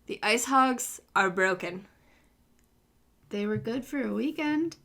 The IceHogs are broken. They were good for a weekend.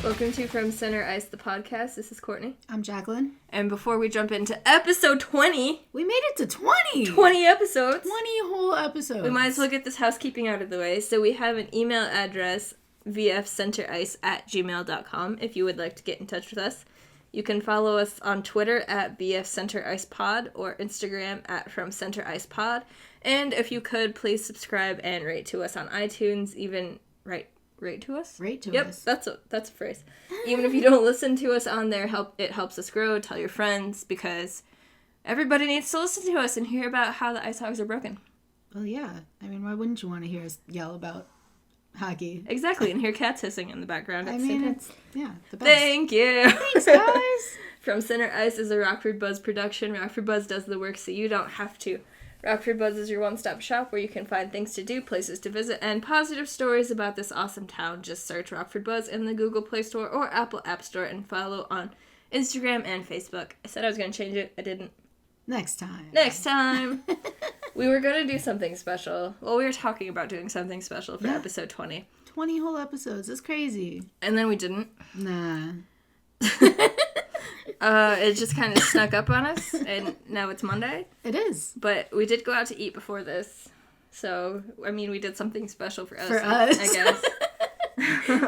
Welcome to From Center Ice, the podcast. This is Courtney. I'm Jacqueline. And before we jump into episode 20... We made it to 20! 20 episodes! 20 whole episodes. We might as well get this housekeeping out of the way. So we have an email address, vfcenterice@gmail.com, if you would like to get in touch with us. You can follow us on Twitter at bfcentericepod or Instagram at FromCenterIcePod. And if you could, please subscribe and rate to us on iTunes, even... Rate to us? Rate to us. Yep, that's a phrase. Even if you don't listen to us on there, it helps us grow. Tell your friends, because everybody needs to listen to us and hear about how the IceHogs are broken. Well, yeah. I mean, why wouldn't you want to hear us yell about hockey? Exactly, and hear cats hissing in the background at the same time. It's, yeah, the best. Thank you! Thanks, guys! From Center Ice is a Rockford Buzz production. Rockford Buzz does the work so you don't have to. Rockford Buzz is your one-stop shop where you can find things to do, places to visit, and positive stories about this awesome town. Just search Rockford Buzz in the Google Play Store or Apple App Store and follow on Instagram and Facebook. I said I was going to change it. I didn't. Next time. We were going to do something special. Well, we were talking about doing something special for episode 20. 20 whole episodes. That's crazy. And then we didn't. Nah. It just kind of snuck up on us, and now it's Monday. It is. But we did go out to eat before this, so, I mean, we did something special for us. I guess.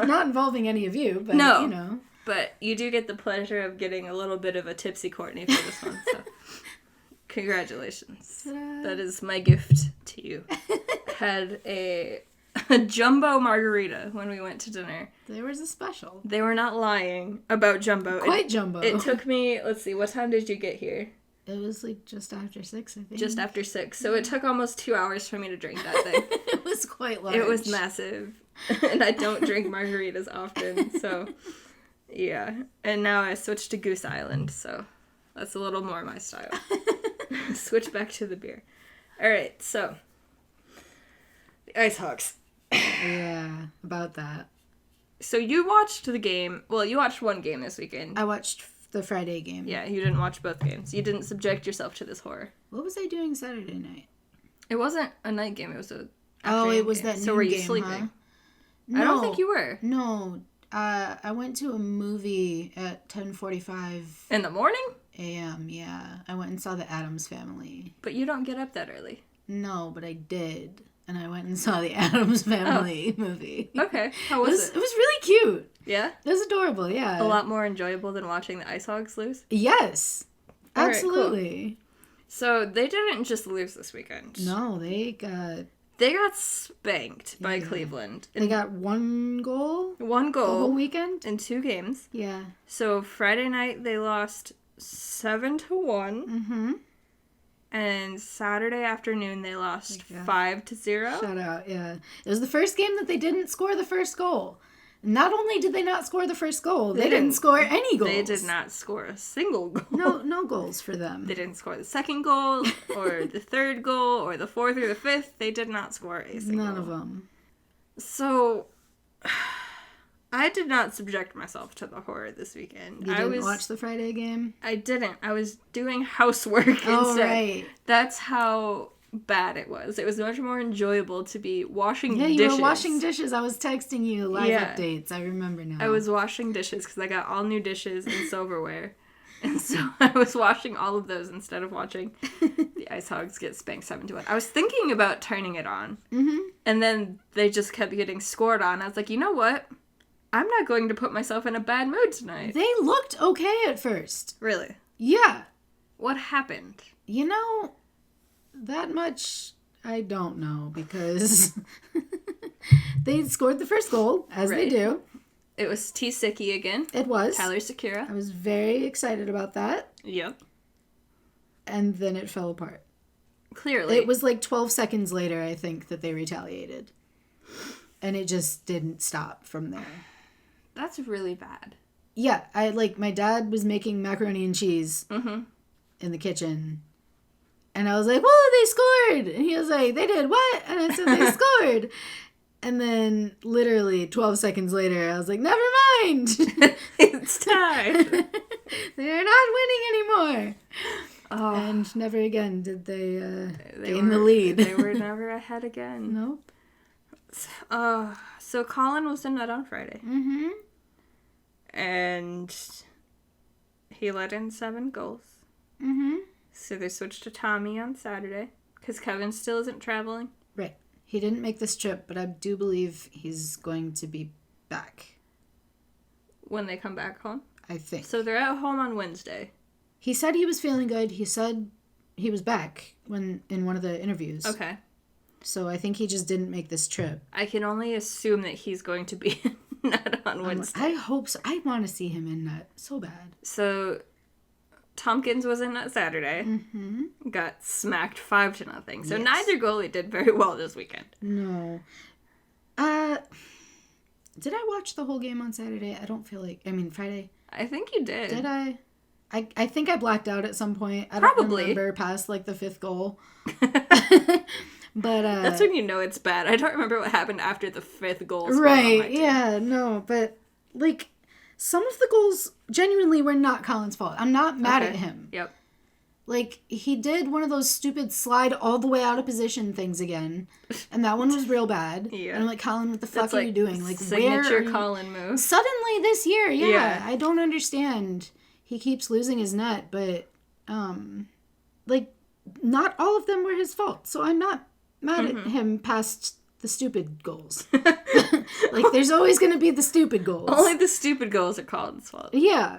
Not involving any of you, but, no, you know. But you do get the pleasure of getting a little bit of a tipsy Courtney for this one, so congratulations. Ta-da. That is my gift to you. Had a jumbo margarita when we went to dinner. There was a special. They were not lying about jumbo. Quite jumbo. It took me, let's see, what time did you get here? It was like just after 6, I think. Just after 6. So it took almost 2 hours for me to drink that thing. It was quite large. It was massive. And I don't drink margaritas often, so yeah. And now I switched to Goose Island, so that's a little more my style. Switch back to the beer. Alright, so the IceHogs. Yeah, about that. So you watched the game. Well, you watched one game this weekend. I watched the Friday game. Yeah, you didn't watch both games. You didn't subject yourself to this horror. What was I doing Saturday night? It wasn't a night game. It was a it was game. that noon So were you game, sleeping? Huh? No, I don't think you were. No. I went to a movie at 10:45 In the morning? a.m., yeah. I went and saw The Addams Family. But you don't get up that early. No, but I did. And I went and saw the Addams Family movie. Okay. How was it? It was really cute. Yeah? It was adorable, yeah. A lot more enjoyable than watching the IceHogs lose? Yes. All Absolutely. Right, cool. So they didn't just lose this weekend. No, they got spanked by Cleveland. They got one goal. One goal. The whole weekend? In 2 games. Yeah. So Friday night they lost 7-1. Mm-hmm. And Saturday afternoon they lost 5-0. Shout out, yeah. It was the first game that they didn't score the first goal. Not only did they not score the first goal, they didn't score any goals. They did not score a single goal. No goals for them. They didn't score the second goal, or the third goal, or the fourth or the fifth. They did not score a single None of them. So, I did not subject myself to the horror this weekend. You didn't watch the Friday game? I didn't. I was doing housework instead. Oh, right. That's how bad it was. It was much more enjoyable to be washing dishes. Yeah, you were washing dishes. I was texting you live updates. I remember now. I was washing dishes because I got all new dishes and silverware. And so I was washing all of those instead of watching the IceHogs get spanked 7-1. I was thinking about turning it on. Mm-hmm. And then they just kept getting scored on. I was like, you know what? I'm not going to put myself in a bad mood tonight. They looked okay at first. Really? Yeah. What happened? You know, that much I don't know because they scored the first goal, as they do. It was T. Sicky again. It was. Tyler Sakura. I was very excited about that. Yep. And then it fell apart. Clearly. It was like 12 seconds later, I think, that they retaliated. And it just didn't stop from there. That's really bad. Yeah, my dad was making macaroni and cheese in the kitchen. And I was like, well, they scored. And he was like, they did what? And I said, they scored. And then literally 12 seconds later, I was like, never mind. It's time. They're not winning anymore. Oh. And never again did they gain the lead. They were never ahead again. Nope. So Colin was in net on Friday. Mm-hmm. And he let in 7 goals. Mm-hmm. So they switched to Tommy on Saturday because Kevin still isn't traveling. Right. He didn't make this trip, but I do believe he's going to be back. When they come back home? I think. So they're at home on Wednesday. He said he was feeling good. He said he was back in one of the interviews. Okay. So I think he just didn't make this trip. I can only assume that he's going to be in net on Wednesday. I hope so. I want to see him in net so bad. So Tompkins was in net Saturday. Mm-hmm. Got smacked 5-0. So Yes. neither goalie did very well this weekend. No. Did I watch the whole game on Saturday? I don't feel like... Friday. I think you did. Did I? I think I blacked out at some point. I Probably. don't remember past, like, the 5th goal. But, That's when you know it's bad. I don't remember what happened after the 5th goal. Right, yeah, no, but, like, some of the goals genuinely were not Colin's fault. I'm not mad at him. Yep. Like, he did one of those stupid slide all the way out of position things again, and that one was real bad. Yeah. And I'm like, Colin, what the fuck That's are you doing? Like, signature where Colin move. Suddenly this year, Yeah. I don't understand. He keeps losing his net, but, like, not all of them were his fault, so I'm not mad at him past the stupid goals. Like, there's always going to be the stupid goals. Only the stupid goals are Colin's fault. Yeah.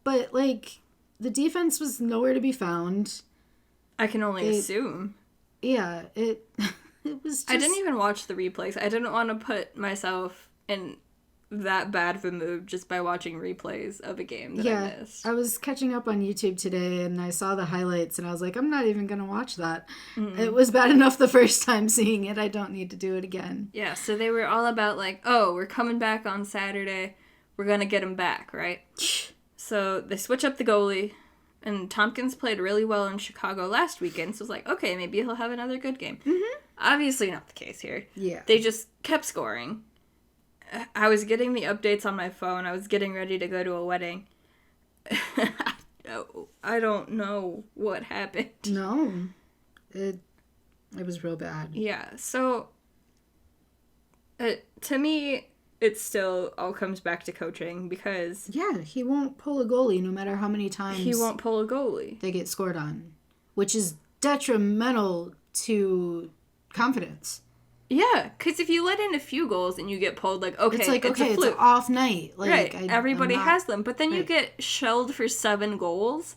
But, like, the defense was nowhere to be found. I can only assume. Yeah, it was just... I didn't even watch the replays. I didn't want to put myself in that bad of a mood just by watching replays of a game that I missed. I was catching up on YouTube today and I saw the highlights and I was like, I'm not even going to watch that. Mm-mm. It was bad enough the first time seeing it. I don't need to do it again. Yeah, so they were all about like, oh, we're coming back on Saturday. We're going to get him back, right? So they switch up the goalie and Tompkins played really well in Chicago last weekend. So it's like, okay, maybe he'll have another good game. Mm-hmm. Obviously not the case here. Yeah. They just kept scoring. I was getting the updates on my phone. I was getting ready to go to a wedding. I don't know what happened. No. It was real bad. Yeah, so to me, it still all comes back to coaching because... Yeah, he won't pull a goalie no matter how many times... He won't pull a goalie. ...they get scored on, which is detrimental to confidence. Yeah, because if you let in a few goals and you get pulled, like, okay, it's a fluke. It's an off night. Like, right, everybody has them. But then you get shelled for 7 goals.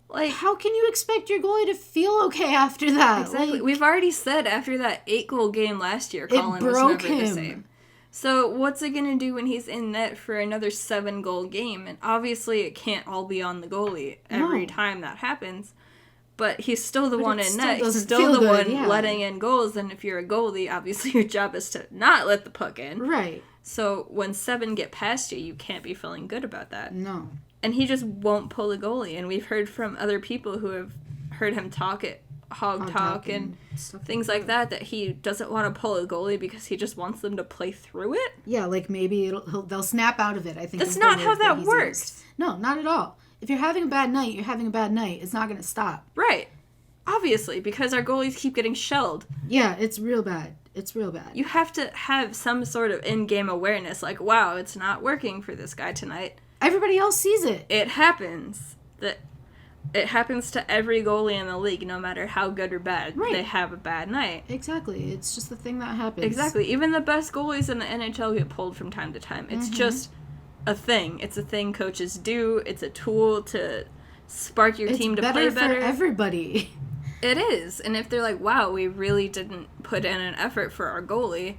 Like, how can you expect your goalie to feel okay after that? Exactly. Like, we've already said after that 8-goal game last year, Colin was never the same. So what's it going to do when he's in net for another 7-goal game? And obviously it can't all be on the goalie every time that happens. But he's still the one in net. He's still the one letting in goals. And if you're a goalie, obviously your job is to not let the puck in. Right. So when 7 get past you, you can't be feeling good about that. No. And he just won't pull a goalie. And we've heard from other people who have heard him talk at Hog Talk and things like that he doesn't want to pull a goalie because he just wants them to play through it. Yeah, like maybe they'll snap out of it, I think. That's not how that works. No, not at all. If you're having a bad night, you're having a bad night. It's not going to stop. Right. Obviously, because our goalies keep getting shelled. Yeah, it's real bad. It's real bad. You have to have some sort of in-game awareness. Like, wow, it's not working for this guy tonight. Everybody else sees it. It happens. It happens to every goalie in the league, no matter how good or bad. Right. They have a bad night. Exactly. It's just the thing that happens. Exactly. Even the best goalies in the NHL get pulled from time to time. It's just a thing. It's a thing coaches do. It's a tool to spark your team to play better. For everybody. It is. And if they're like, wow, we really didn't put in an effort for our goalie,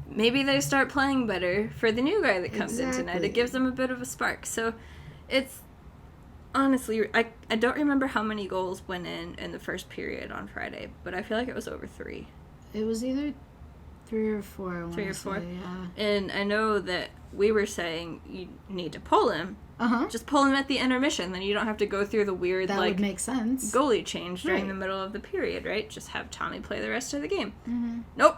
maybe they start playing better for the new guy that comes in tonight. It gives them a bit of a spark. So it's... Honestly, I don't remember how many goals went in the first period on Friday, but I feel like it was over 3. It was either 3 or 4. 3 or 4? Yeah. And I know that we were saying you need to pull him. Uh-huh. Just pull him at the intermission, then you don't have to go through the weird, that would make sense. Goalie change during the middle of the period, right? Just have Tommy play the rest of the game. Mm-hmm. Nope.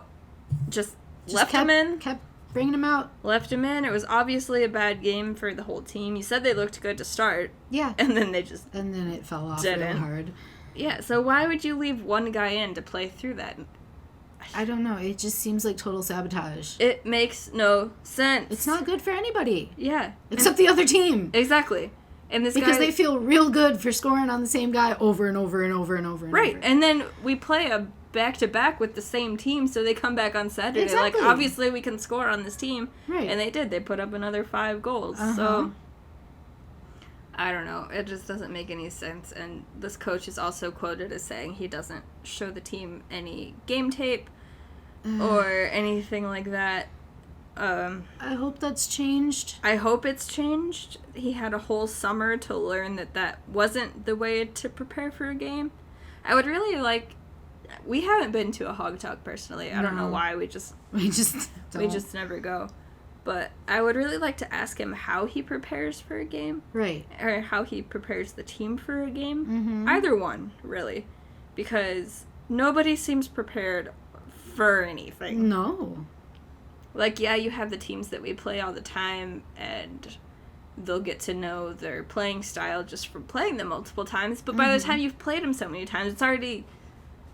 Just left him in. Kept bringing him out. Left him in. It was obviously a bad game for the whole team. You said they looked good to start. Yeah. And then they just... And then it fell off real hard. Yeah, so why would you leave one guy in to play through that? I don't know. It just seems like total sabotage. It makes no sense. It's not good for anybody. Yeah. Except the other team. Exactly. And this because guy... they feel real good for scoring on the same guy over and over and over and over and right. over. And then we play a back-to-back with the same team, so they come back on Saturday. Exactly. Like, obviously we can score on this team. Right. And they did. They put up another 5 goals. So, I don't know. It just doesn't make any sense. And this coach is also quoted as saying he doesn't show the team any game tape or anything like that. I hope that's changed. I hope it's changed. He had a whole summer to learn that wasn't the way to prepare for a game. I would really like... We haven't been to a Hog Talk personally. I don't know why. We just never go. But I would really like to ask him how he prepares for a game. Right. Or how he prepares the team for a game. Mm-hmm. Either one, really. Because nobody seems prepared for anything. No. Like, yeah, you have the teams that we play all the time, and they'll get to know their playing style just from playing them multiple times. But by the time you've played them so many times, it's already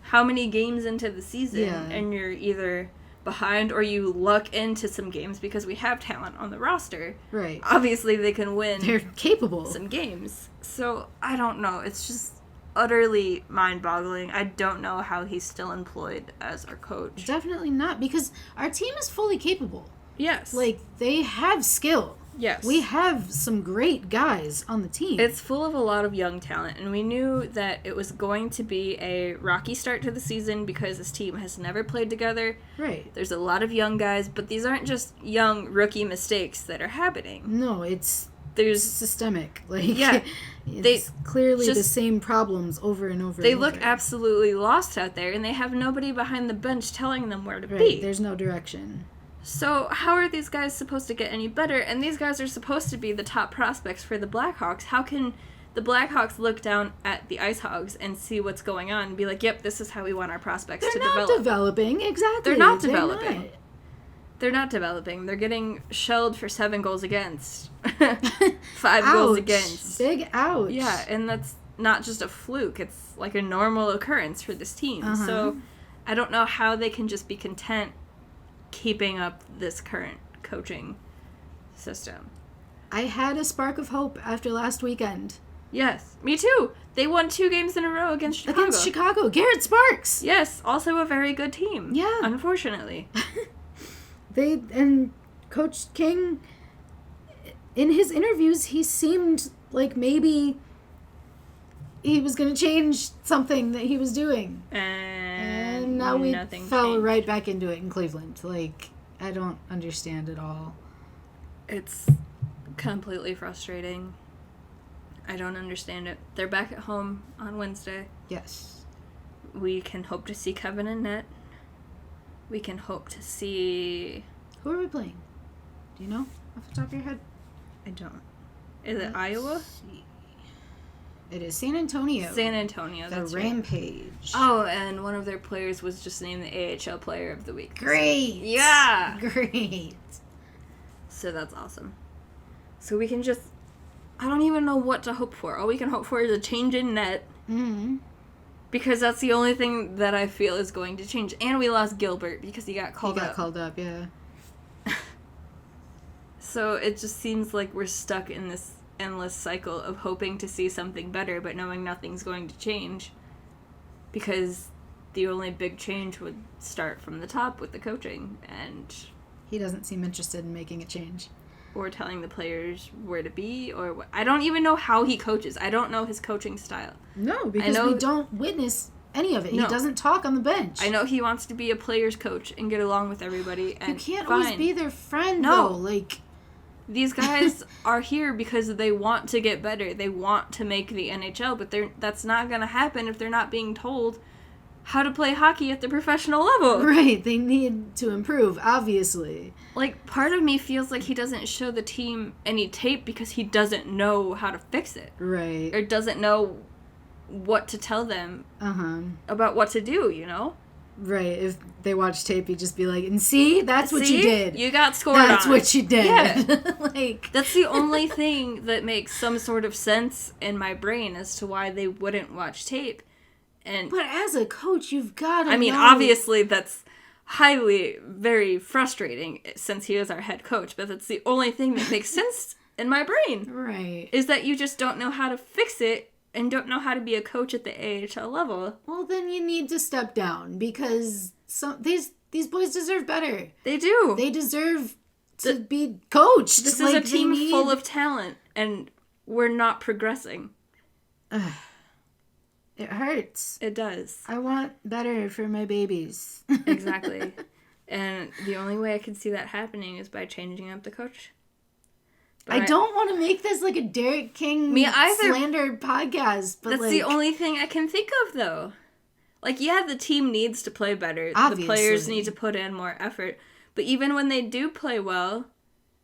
how many games into the season, and you're either behind or you luck into some games because we have talent on the roster. Right. Obviously, they can win. They're capable. Some games. So, I don't know. It's just utterly mind-boggling. I don't know how he's still employed as our coach. Definitely not, because our team is fully capable. Yes. Like, they have skill. Yes. We have some great guys on the team. It's full of a lot of young talent, and we knew that it was going to be a rocky start to the season because this team has never played together. Right. There's a lot of young guys, but these aren't just young rookie mistakes that are happening. No, there's systemic. Like, yeah, it's clearly the same problems over and over. They look absolutely lost out there, and they have nobody behind the bench telling them where to be. There's no direction. So how are these guys supposed to get any better? And these guys are supposed to be the top prospects for the Blackhawks. How can the Blackhawks look down at the IceHogs and see what's going on and be like, yep, this is how we want our prospects to develop? They're not developing, exactly. They're not developing. They're not developing. They're getting shelled for 7 goals against. 5 goals against. Big ouch. Yeah, and that's not just a fluke. It's like a normal occurrence for this team. So I don't know how they can just be content keeping up this current coaching system. I had a spark of hope after last weekend. Yes, me too. They won 2 games in a row against Chicago. Garrett Sparks. Yes, also a very good team. Yeah. Unfortunately. And Coach King, in his interviews, he seemed like maybe he was going to change something that he was doing. And now we fell right back into it in Cleveland. Like, I don't understand at all. It's completely frustrating. I don't understand it. They're back at home on Wednesday. Yes. We can hope to see Kevin and Net. We can hope to see... Who are we playing? Do you know off the top of your head? I don't. Is it Iowa? See. It is San Antonio. San Antonio, that's the Rampage. Right. Oh, and one of their players was just named the AHL Player of the Week. Great! Yeah! Great. So that's awesome. So we can just... I don't even know what to hope for. All we can hope for is a change in Net. Mm-hmm. Because that's the only thing that I feel is going to change. And we lost Gilbert because he got called up. He got called up, yeah. So it just seems like we're stuck in this endless cycle of hoping to see something better, but knowing nothing's going to change. Because the only big change would start from the top with the coaching. And he doesn't seem interested in making a change. Or telling the players where to be, or I don't even know how he coaches. I don't know his coaching style. No, because we don't witness any of it. No. He doesn't talk on the bench. I know he wants to be a player's coach and get along with everybody. And you can't always be their friend, though. Like, these guys are here because they want to get better. They want to make the NHL, but that's not going to happen if they're not being told how to play hockey at the professional level. Right. They need to improve, obviously. Like, part of me feels like he doesn't show the team any tape because he doesn't know how to fix it. Right. Or doesn't know what to tell them about what to do, you know? Right. If they watch tape, you'd just be like, and see? That's what you did. You got scored That's on. what you did. Yeah. Like, that's the only thing that makes some sort of sense in my brain as to why they wouldn't watch tape. But as a coach, you've got to know. Obviously that's highly, very frustrating since he is our head coach, but that's the only thing that makes sense in my brain. Right. Is that you just don't know how to fix it and don't know how to be a coach at the AHL level. Well, then you need to step down because these boys deserve better. They do. They deserve to be coached. This is a team full of talent, and we're not progressing. It hurts. It does. I want better for my babies. Exactly. And the only way I can see that happening is by changing up the coach. But I don't want to make this like a Derek King slander podcast, but that's the only thing I can think of, though. Like, yeah, the team needs to play better. Obviously. The players need to put in more effort. But even when they do play well,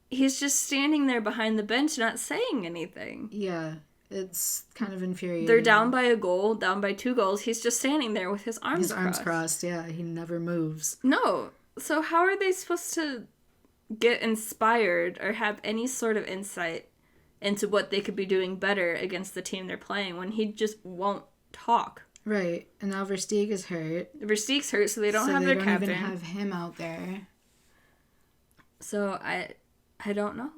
he's just standing there behind the bench not saying anything. Yeah, it's kind of infuriating. They're down by a goal, down by 2 goals. He's just standing there with his arms crossed. His arms crossed, yeah. He never moves. No. So how are they supposed to get inspired or have any sort of insight into what they could be doing better against the team they're playing when he just won't talk? Right. And now Versteeg is hurt. Versteeg's hurt, so they don't have their captain. They don't even have him out there. So I don't know.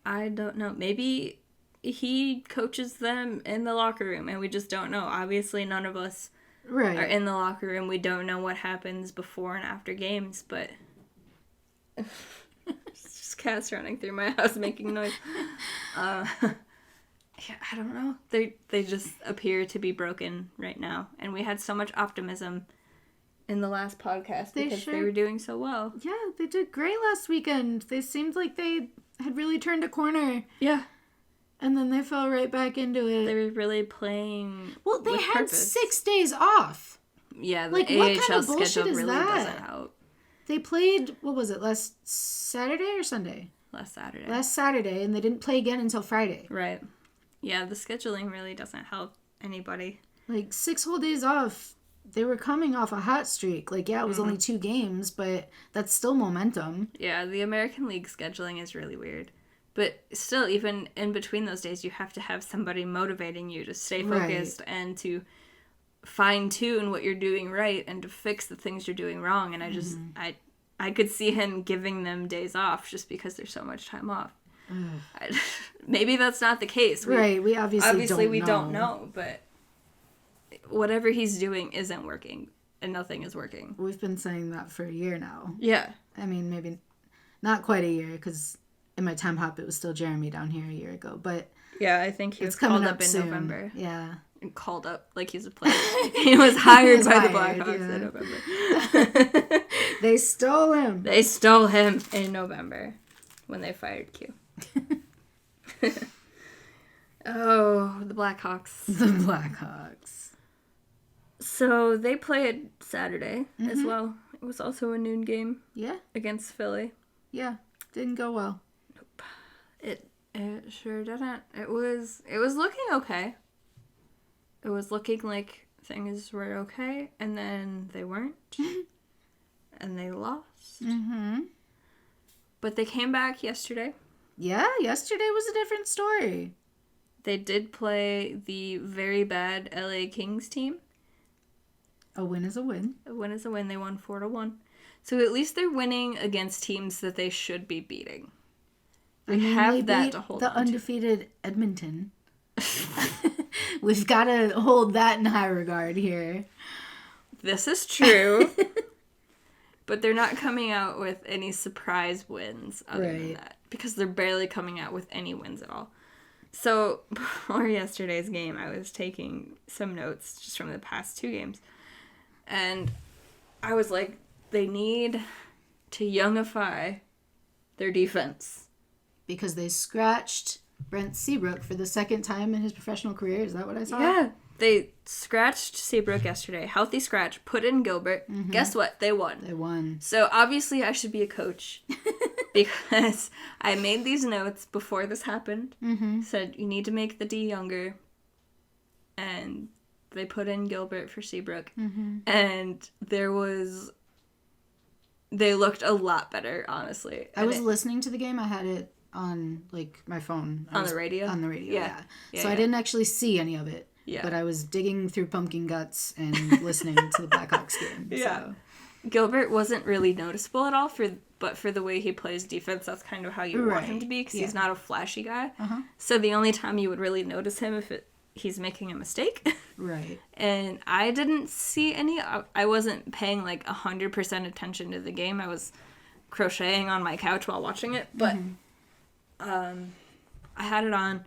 I don't know. Maybe he coaches them in the locker room and we just don't know. Obviously none of us are in the locker room. We don't know what happens before and after games, but it's just cats running through my house making noise. Yeah, I don't know. They just appear to be broken right now. And we had so much optimism in the last podcast because they were doing so well. Yeah, they did great last weekend. They seemed like they had really turned a corner. Yeah. And then they fell right back into it. They were really playing. Well, they had purpose. 6 days off. Yeah, the AHL kind of schedule really doesn't help. They played, what was it, last Saturday or Sunday? Last Saturday. Last Saturday, and they didn't play again until Friday. Right. Yeah, the scheduling really doesn't help anybody. Like, 6 whole days off. They were coming off a hot streak. Like, yeah, it was only 2 games, but that's still momentum. Yeah, the American League scheduling is really weird. But still, even in between those days, you have to have somebody motivating you to stay focused and to fine-tune what you're doing right and to fix the things you're doing wrong. And I just, I could see him giving them days off just because there's so much time off. Maybe that's not the case. We obviously don't know, but whatever he's doing isn't working, and nothing is working. We've been saying that for a year now. Yeah. I mean, maybe not quite a year, because in my time hop, it was still Jeremy down here a year ago, but yeah, I think he was called up in November. Yeah. And called up like he's a player. He was hired by the Blackhawks in November. They stole him. They stole him in November when they fired Q. Oh, the Blackhawks. The Blackhawks. So they played Saturday as well. It was also a noon game. Yeah. Against Philly. Yeah. Didn't go well. Nope. It sure didn't. It was looking okay. It was looking like things were okay, and then they weren't. And they lost. But they came back yesterday. Yeah, yesterday was a different story. They did play the very bad LA Kings team. A win is a win. A win is a win. They won 4-1. So at least they're winning against teams that they should be beating. They have that to hold on to. The undefeated Edmonton. We've got to hold that in high regard here. This is true. But they're not coming out with any surprise wins other than that. Because they're barely coming out with any wins at all. So, before yesterday's game, I was taking some notes just from the past 2 games. And I was like, they need to youngify their defense. Because they scratched Brent Seabrook for the 2nd time in his professional career. Is that what I saw? Yeah. They scratched Seabrook yesterday. Healthy scratch. Put in Gilbert. Guess what? They won. They won. So, obviously, I should be a coach. Because I made these notes before this happened. Said, you need to make the D younger. And they put in Gilbert for Seabrook. Mm-hmm. And they looked a lot better, honestly. I was listening to the game. I had it on, like, my phone. On the radio? On the radio, yeah. So yeah. I didn't actually see any of it. Yeah. But I was digging through pumpkin guts and listening to the Blackhawks game. Yeah. So. Gilbert wasn't really noticeable at all, but for the way he plays defense, that's kind of how you want him to be, because he's not a flashy guy. Uh-huh. So the only time you would really notice him if he's making a mistake. Right. And I didn't see any. I wasn't paying, like, 100% attention to the game. I was crocheting on my couch while watching it, but I had it on.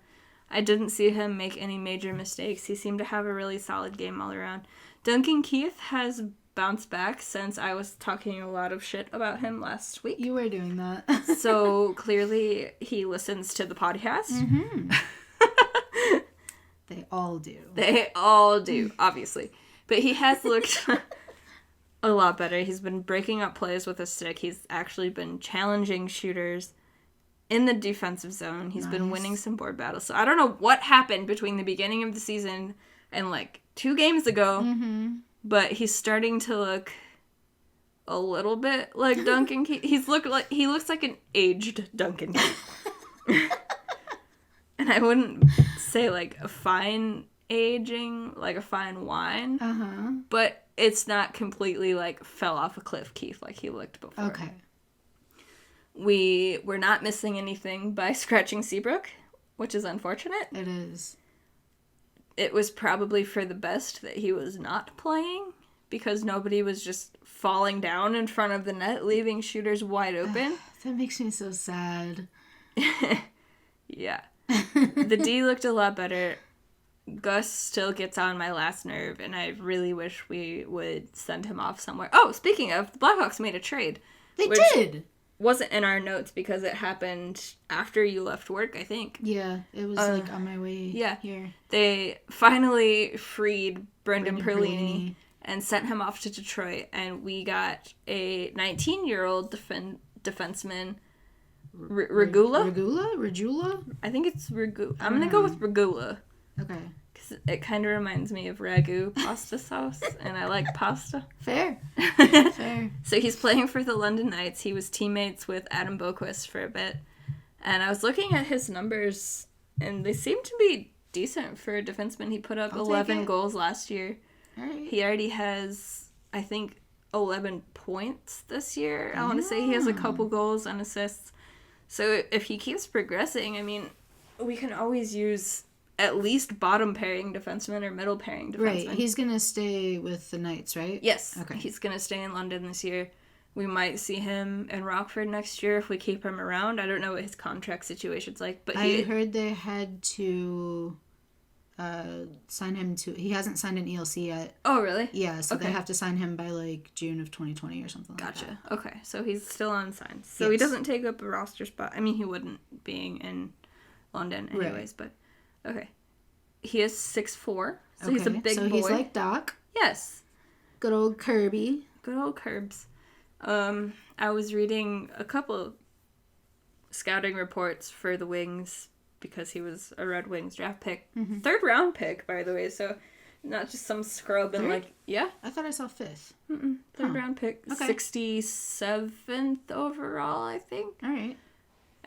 I didn't see him make any major mistakes. He seemed to have a really solid game all around. Duncan Keith has bounced back since I was talking a lot of shit about him last week. You were doing that. So clearly he listens to the podcast. Mm-hmm. They all do. They all do, obviously. But he has looked a lot better. He's been breaking up plays with a stick. He's actually been challenging shooters in the defensive zone. He's been winning some board battles. So I don't know what happened between the beginning of the season and, like, 2 games ago. Mm-hmm. But he's starting to look a little bit like Duncan Keith. He looks like an aged Duncan Keith. And I wouldn't say, like, a fine aging, like a fine wine. Uh-huh. But it's not completely, like, fell off a cliff Keith like he looked before. Okay. We were not missing anything by scratching Seabrook, which is unfortunate. It is. It was probably for the best that he was not playing, because nobody was just falling down in front of the net, leaving shooters wide open. That makes me so sad. Yeah. The D looked a lot better. Gus still gets on my last nerve, and I really wish we would send him off somewhere. Oh, speaking of, the Blackhawks made a trade. They did! Wasn't in our notes because it happened after you left work, I think. Yeah, it was like on my way here. They finally freed Brendan Perlini and sent him off to Detroit, and we got a 19-year-old defenseman, Regula? Regula? I think it's Regula. I'm going to go with Regula. Okay. Because it kind of reminds me of ragu pasta sauce, and I like pasta. Fair. Fair. So he's playing for the London Knights. He was teammates with Adam Boquist for a bit. And I was looking at his numbers, and they seem to be decent for a defenseman. He put up 11 goals last year. All right. He already has, I think, 11 points this year. I want to say he has a couple goals and assists. So if he keeps progressing, I mean, we can always use at least bottom pairing defenseman or middle pairing defenseman. Right. He's going to stay with the Knights, right? Yes. Okay. He's going to stay in London this year. We might see him in Rockford next year if we keep him around. I don't know what his contract situation's like, but I heard they had to sign him to... He hasn't signed an ELC yet. Oh, really? Yeah, so they have to sign him by, like, June of 2020 or something like that. Gotcha. Okay, so he's still on sign. So he doesn't take up a roster spot. I mean, he wouldn't, being in London anyways, but... Okay. He is 6'4", so he's a big boy. So he's like Doc. Yes. Good old Kirby. Good old Curbs. I was reading a couple scouting reports for the Wings because he was a Red Wings draft pick. Mm-hmm. 3rd round pick, by the way, so not just some scrub and like, yeah. I thought I saw 5th. 3rd round pick. Okay. 67th overall, I think. All right.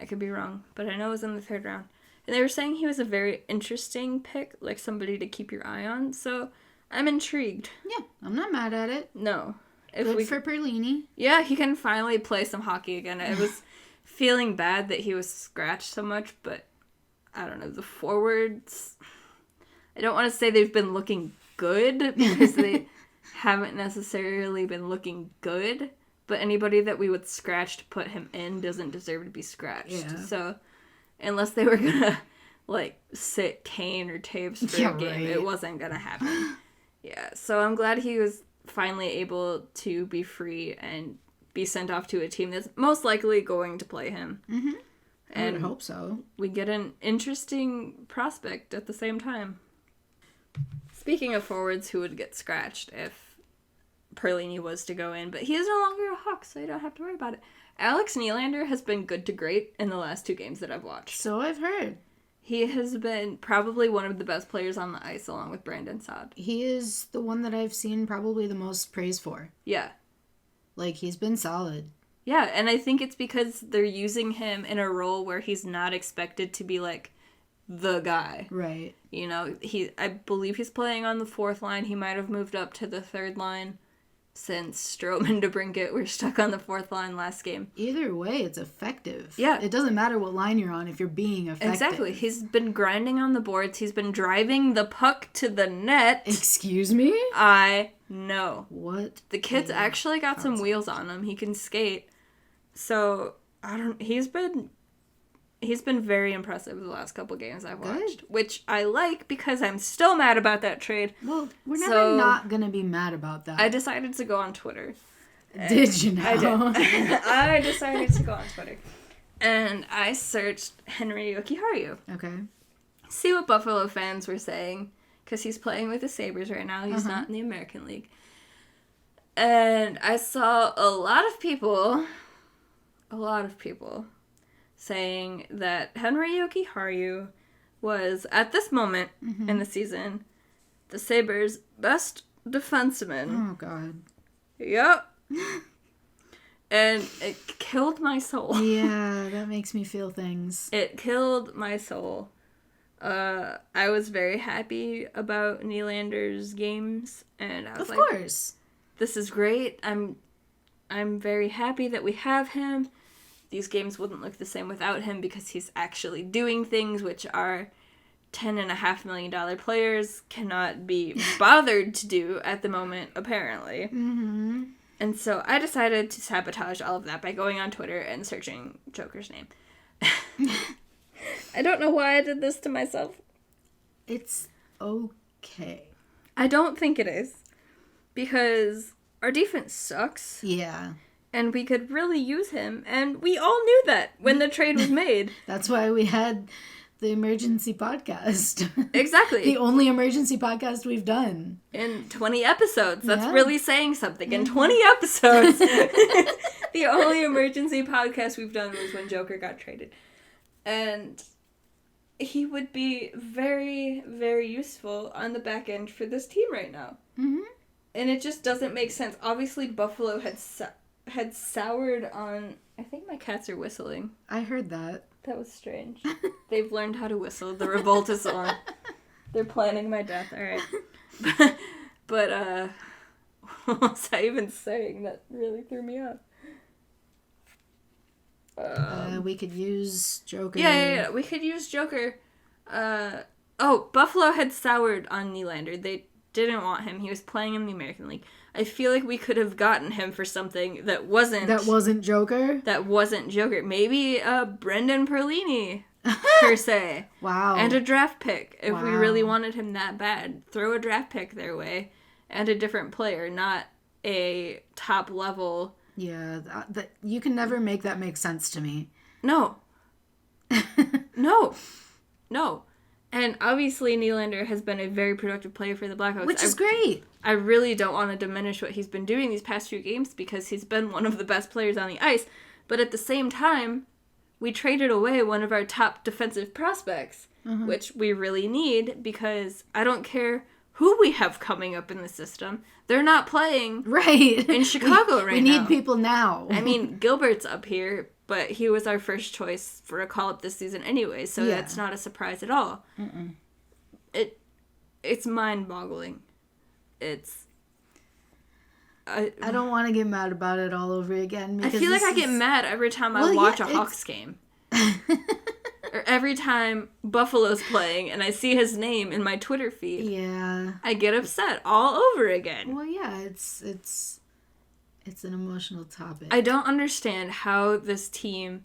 I could be wrong, but I know it was in the 3rd round. And they were saying he was a very interesting pick, like somebody to keep your eye on, so I'm intrigued. Yeah, I'm not mad at it. No. Good for Perlini. Yeah, he can finally play some hockey again. I was feeling bad that he was scratched so much, but I don't know, the forwards, I don't want to say they've been looking good because they haven't necessarily been looking good, but anybody that we would scratch to put him in doesn't deserve to be scratched. Yeah. So unless they were going to, like, sit Kane or Taves for a game, it wasn't going to happen. Yeah, so I'm glad he was finally able to be free and be sent off to a team that's most likely going to play him. Mm-hmm. And I would hope so. We get an interesting prospect at the same time. Speaking of forwards who would get scratched if Perlini was to go in, but he is no longer a Hawk, so you don't have to worry about it. Alex Nylander has been good to great in the last 2 games that I've watched. So I've heard. He has been probably one of the best players on the ice along with Brandon Saad. He is the one that I've seen probably the most praise for. Yeah. Like, he's been solid. Yeah, and I think it's because they're using him in a role where he's not expected to be, like, the guy. Right. You know, I believe he's playing on the fourth line. He might have moved up to the third line since Strome and DeBrincat were stuck on the fourth line last game. Either way, it's effective. Yeah. It doesn't matter what line you're on if you're being effective. Exactly. He's been grinding on the boards. He's been driving the puck to the net. Excuse me? I know. What? The kid's actually got some wheels on him. He can skate. So, he's been very impressive the last couple games I've watched. Good. Which I like because I'm still mad about that trade. Well, we're never not going to be mad about that. I decided to go on Twitter. Did you know? I did. I decided to go on Twitter. And I searched Henry Jokiharju. Okay. See what Buffalo fans were saying. Because he's playing with the Sabres right now. He's not in the American League. And I saw a lot of people saying that Henry Jokiharju was, at this moment in the season, the Sabres' best defenseman. Oh, God. Yep. And it killed my soul. Yeah, that makes me feel things. It killed my soul. I was very happy about Nylander's games, and I was of like, course. This is great. I'm very happy that we have him. These games wouldn't look the same without him because he's actually doing things which our $10.5 million players cannot be bothered to do at the moment, apparently. Mm-hmm. And so I decided to sabotage all of that by going on Twitter and searching Joker's name. I don't know why I did this to myself. It's okay. I don't think it is. Because our defense sucks. Yeah. And we could really use him. And we all knew that when the trade was made. That's why we had the emergency podcast. Exactly. The only emergency podcast we've done. In 20 episodes. That's Yeah. really saying something. In 20 episodes. The only emergency podcast we've done was when Joker got traded. And he would be very, very useful on the back end for this team right now. Mm-hmm. And it just doesn't make sense. Obviously, Buffalo had soured on... I think my cats are whistling. I heard that. That was strange. They've learned how to whistle. The revolt is on. They're planning my death. All right. But what was I even saying? That really threw me off. We could use Joker. Yeah. We could use Joker. Buffalo had soured on Nylander. They didn't want him. He was playing in the American League. I feel like we could have gotten him for something that wasn't Joker? That wasn't Joker. Maybe Brendan Perlini, per se. Wow. And a draft pick, if we Wow. really wanted him that bad. Throw a draft pick their way. And a different player, not a top level. Yeah, that you can never make that make sense to me. No. No. And obviously Nylander has been a very productive player for the Blackhawks. Which is great. I really don't want to diminish what he's been doing these past few games because he's been one of the best players on the ice. But at the same time, we traded away one of our top defensive prospects, which we really need because I don't care who we have coming up in the system. They're not playing in Chicago right now. We need people now. I mean, Gilbert's up here, but he was our first choice for a call-up this season anyway, so that's not a surprise at all. Mm-mm. It's mind-boggling. I don't want to get mad about it all over again. I feel like I get mad every time I watch a Hawks game. Or every time Buffalo's playing and I see his name in my Twitter feed. Yeah. I get upset all over again. Well, yeah, it's an emotional topic. I don't understand how this team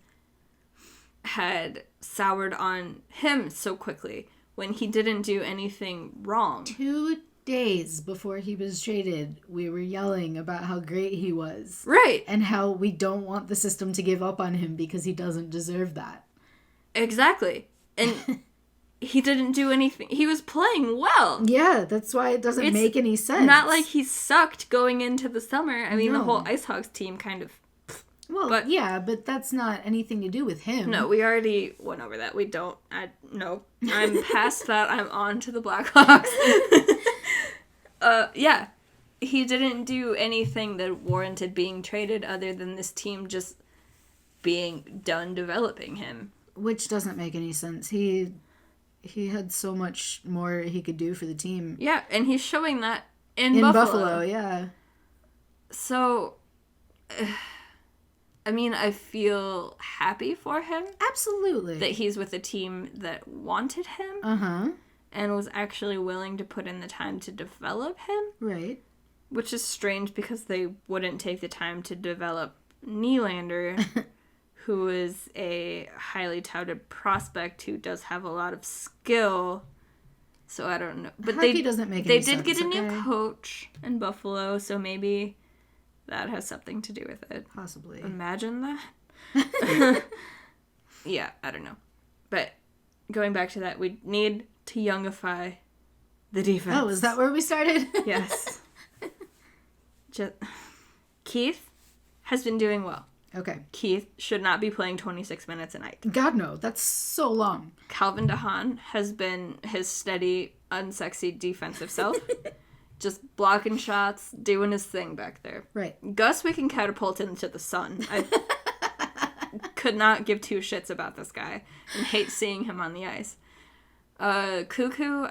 had soured on him so quickly when he didn't do anything wrong. 2 days before he was traded, we were yelling about how great he was. Right. And how we don't want the system to give up on him because he doesn't deserve that. Exactly. And he didn't do anything. He was playing well. Yeah, that's why it doesn't make any sense. Not like he sucked going into the summer. I mean, the whole IceHogs team kind of Well, but, yeah, but that's not anything to do with him. No, we already went over that. No. I'm past that. I'm on to the Blackhawks. Yeah. He didn't do anything that warranted being traded other than this team just being done developing him. Which doesn't make any sense. He had so much more he could do for the team. Yeah, and he's showing that in Buffalo. Yeah. So, I mean, I feel happy for him. Absolutely. That he's with a team that wanted him. Uh-huh. And was actually willing to put in the time to develop him. Right. Which is strange because they wouldn't take the time to develop Nylander, who is a highly touted prospect who does have a lot of skill. So I don't know. But Hockey doesn't make any sense. They did get a new coach in Buffalo, so maybe that has something to do with it. Possibly. Imagine that. Yeah, I don't know. But going back to that, we need to youngify the defense. Oh, is that where we started? Yes. Keith has been doing well. Okay. Keith should not be playing 26 minutes a night. God, no. That's so long. Calvin DeHaan has been his steady, unsexy defensive self. Just blocking shots, doing his thing back there. Right. Gus, we can catapult into the sun. I could not give two shits about this guy and hate seeing him on the ice. Cuckoo,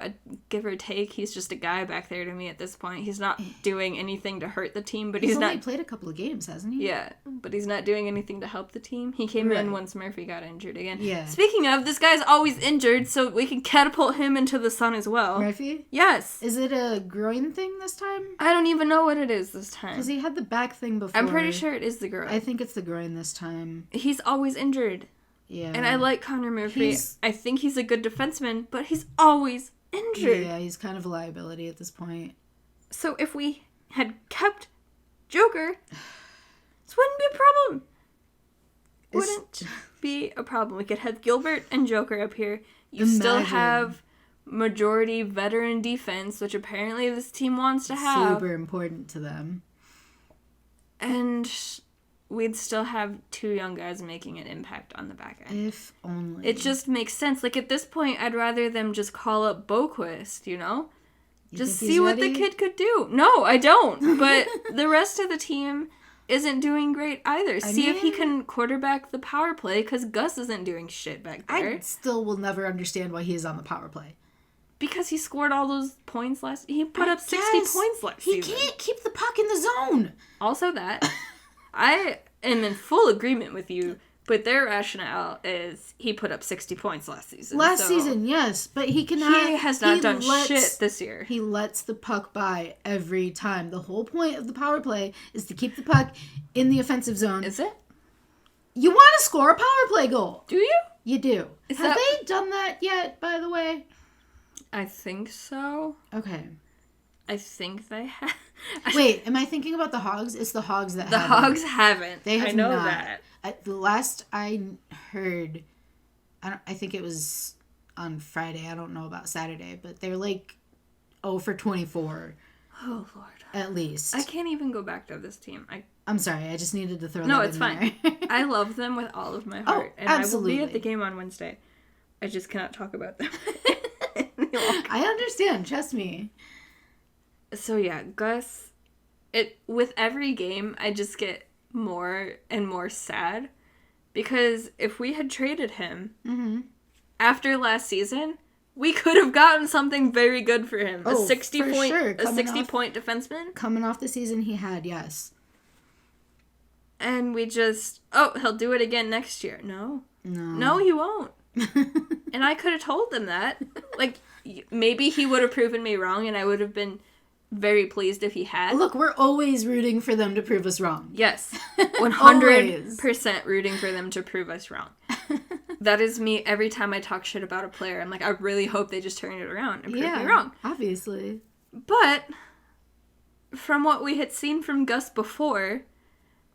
give or take, he's just a guy back there to me at this point. He's not doing anything to hurt the team, but he's only not played a couple of games, hasn't he? Yeah, but he's not doing anything to help the team. He came in once Murphy got injured again. Yeah. Speaking of, this guy's always injured, so we can catapult him into the sun as well. Murphy? Yes. Is it a groin thing this time? I don't even know what it is this time. Because he had the back thing before. I'm pretty sure it is the groin. I think it's the groin this time. He's always injured. Yeah. And I like Connor Murphy. I think he's a good defenseman, but he's always injured. Yeah, he's kind of a liability at this point. So if we had kept Joker, this wouldn't be a problem. Wouldn't be a problem. We could have Gilbert and Joker up here. You still have majority veteran defense, which apparently this team wants to have. Super important to them. And we'd still have two young guys making an impact on the back end. If only. It just makes sense. Like, at this point, I'd rather them just call up Boquist, you know? Just see what the kid could do. No, I don't. But the rest of the team isn't doing great either. See if he can quarterback the power play, because Gus isn't doing shit back there. I still will never understand why he is on the power play. Because he scored all those points he put up 60 points last season. He can't keep the puck in the zone. Also that. I am in full agreement with you, but their rationale is he put up 60 points last season. Last season, yes, but he cannot. He has not done shit this year. He lets the puck by every time. The whole point of the power play is to keep the puck in the offensive zone. Is it? You want to score a power play goal. Do you? You do. Have they done that yet, by the way? I think so. Okay. I think they have. Wait, am I thinking about the Hogs? It's the Hogs that haven't. The Hogs haven't. They have I know not. that. The last I heard, I think it was on Friday. I don't know about Saturday, but they're like 0 for 24. Oh, Lord. At least. I can't even go back to this team. I'm sorry. I just needed to throw that in there. there. No, it's fine. I love them with all of my heart. And absolutely. I will be at the game on Wednesday. I just cannot talk about them. I understand. Trust me. So yeah, Gus, with every game, I just get more and more sad because if we had traded him after last season, we could have gotten something very good for him. Oh, a 60 for point sure. a 60 point defenseman. Coming off the season he had, yes. And we just, he'll do it again next year. No, he won't. And I could have told them that. Like, maybe he would have proven me wrong and I would have been very pleased if he had. Look, we're always rooting for them to prove us wrong. Yes. 100% rooting for them to prove us wrong. That is me every time I talk shit about a player. I'm like, I really hope they just turn it around and prove me wrong. Obviously. But from what we had seen from Gus before,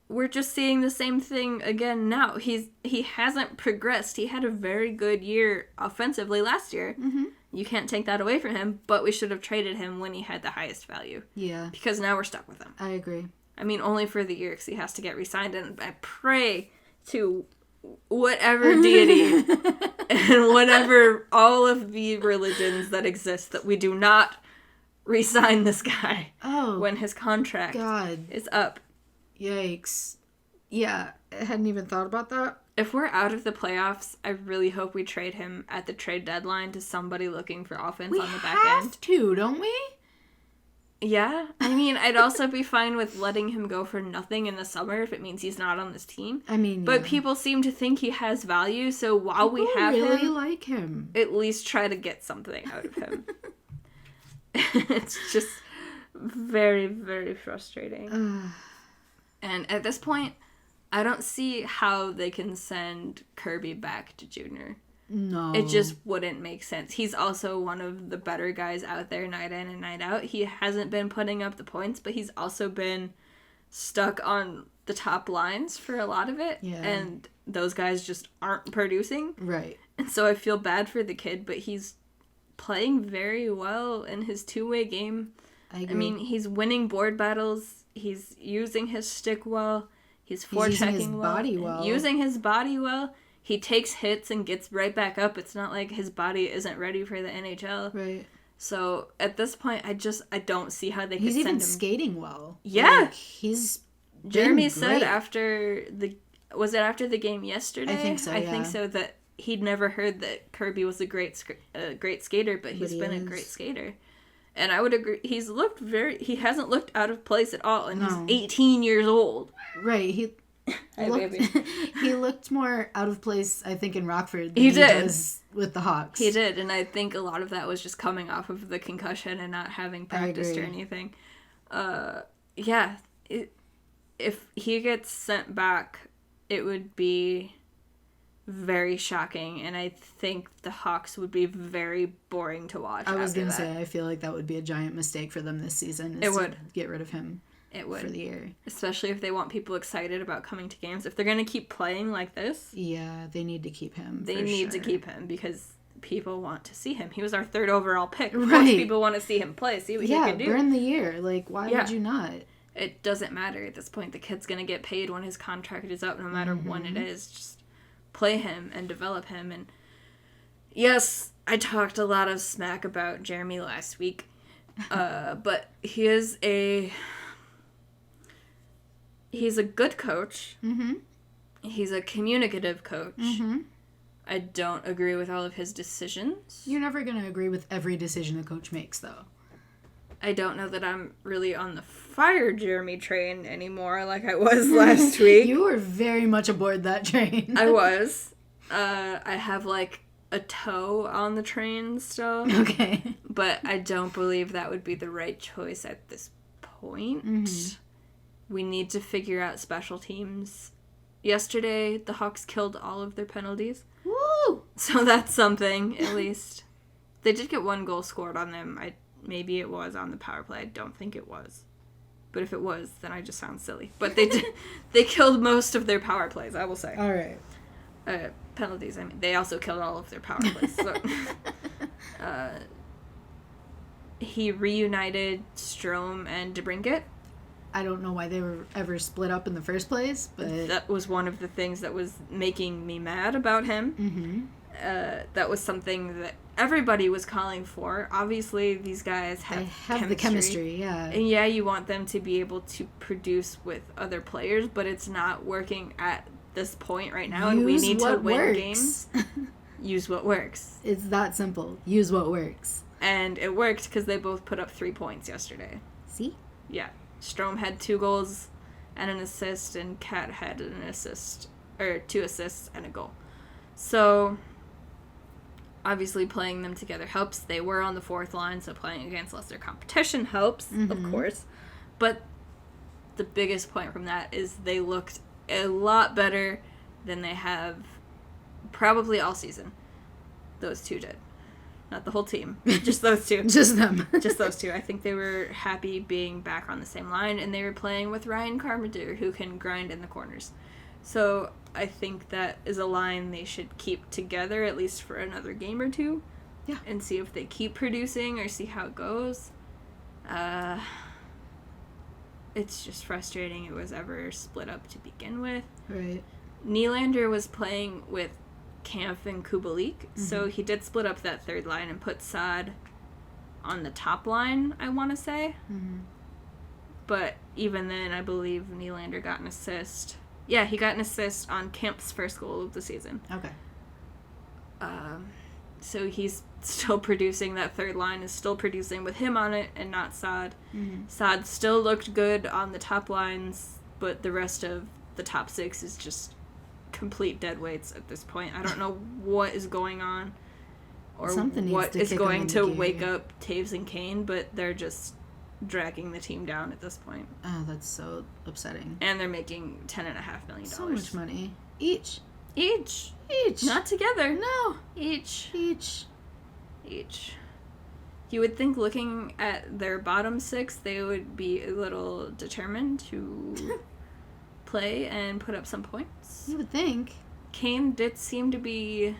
we're just seeing the same thing again now. He hasn't progressed. He had a very good year offensively last year. Mm-hmm. You can't take that away from him, but we should have traded him when he had the highest value. Yeah. Because now we're stuck with him. I agree. I mean, only for the year because he has to get re-signed. And I pray to whatever deity and whatever all of the religions that exist that we do not re-sign this guy when his contract is up. Yikes. Yeah, I hadn't even thought about that. If we're out of the playoffs, I really hope we trade him at the trade deadline to somebody looking for offense on the back end. We have to, don't we? Yeah. I mean, I'd also be fine with letting him go for nothing in the summer if it means he's not on this team. I mean, but people seem to think he has value, so while we have really him, like him, at least try to get something out of him. It's just very, very frustrating. And at this point, I don't see how they can send Kirby back to junior. No. It just wouldn't make sense. He's also one of the better guys out there night in and night out. He hasn't been putting up the points, but he's also been stuck on the top lines for a lot of it. Yeah. And those guys just aren't producing. Right. And so I feel bad for the kid, but he's playing very well in his two-way game. I agree. I mean, he's winning board battles. He's using his stick well. He's forechecking well. Using his body well. He takes hits and gets right back up. It's not like his body isn't ready for the NHL. Right. So, at this point, I don't see how they could send him. He's even skating well. Yeah. Like, he's Jeremy said after the game yesterday? I think so, I think so, that he'd never heard that Kirby was a great skater, but he's been a great skater. And I would agree. He hasn't looked out of place at all, and he's 18 years old. Right. He looked more out of place, I think, in Rockford than he did does with the Hawks. He did, and I think a lot of that was just coming off of the concussion and not having practiced or anything. Yeah. If he gets sent back, it would be very shocking, and I think the Hawks would be very boring to watch. I was going to say, I feel like that would be a giant mistake for them this season. It would. Get rid of him. It would. For the year. Especially if they want people excited about coming to games. If they're going to keep playing like this. Yeah, they need to keep him. They need to keep him because people want to see him. He was our 3rd overall pick. Of right. course people want to see him play, see what he can do. Yeah, burn the year. Like, why would you not? It doesn't matter at this point. The kid's going to get paid when his contract is up, no matter when it is. Just play him and develop him. And yes, I talked a lot of smack about Jeremy last week. But he's a good coach. Mm-hmm. He's a communicative coach. Mm-hmm. I don't agree with all of his decisions. You're never going to agree with every decision a coach makes, though. I don't know that I'm really on the fire Jeremy train anymore like I was last week. You were very much aboard that train. I was. I have like a toe on the train still. Okay. But I don't believe that would be the right choice at this point. Mm-hmm. We need to figure out special teams. Yesterday, the Hawks killed all of their penalties. Woo! So that's something, at least. They did get 1 goal scored on them. Maybe it was on the power play. I don't think it was. But if it was, then I just sound silly. But they did. They killed most of their power plays, I will say. All right. Penalties, I mean. They also killed all of their power plays. So. He reunited Strome and DeBrincat. I don't know why they were ever split up in the first place, but... That was one of the things that was making me mad about him. Mm-hmm. That was something that everybody was calling for. Obviously, these guys have the chemistry, yeah. And yeah, you want them to be able to produce with other players, but it's not working at this point right now, and we need to win games. Use what works. It's that simple. Use what works. And it worked because they both put up 3 points yesterday. See? Yeah. Strome had 2 goals and an assist, and Kat had an assist, or 2 assists and a goal. So, obviously playing them together helps. They were on the 4th line, so playing against lesser competition helps, of course. But the biggest point from that is they looked a lot better than they have probably all season. Those 2 did. Not the whole team. Just those 2. Just them. Just those 2. I think they were happy being back on the same line, and they were playing with Ryan Carpenter, who can grind in the corners. So I think that is a line they should keep together, at least for another game or 2. Yeah. And see if they keep producing or see how it goes. it's just frustrating it was ever split up to begin with. Right. Nylander was playing with Kampf and Kubalik, so he did split up that third line and put Saad on the top line, I want to say. But even then, I believe Nylander got an assist. Yeah, he got an assist on Kampf's first goal of the season. Okay. So he's still producing. That third line is still producing with him on it and not Saad. Saad still looked good on the top lines, but the rest of the top six is just complete dead weights at this point. I don't know what is going on or what is going to wake up Taves and Kane, but they're just dragging the team down at this point. Oh, that's so upsetting. And they're making $10.5 million. So much money. Each. Not together. No. Each. You would think looking at their bottom six, they would be a little determined to play and put up some points. You would think. Kane did seem to be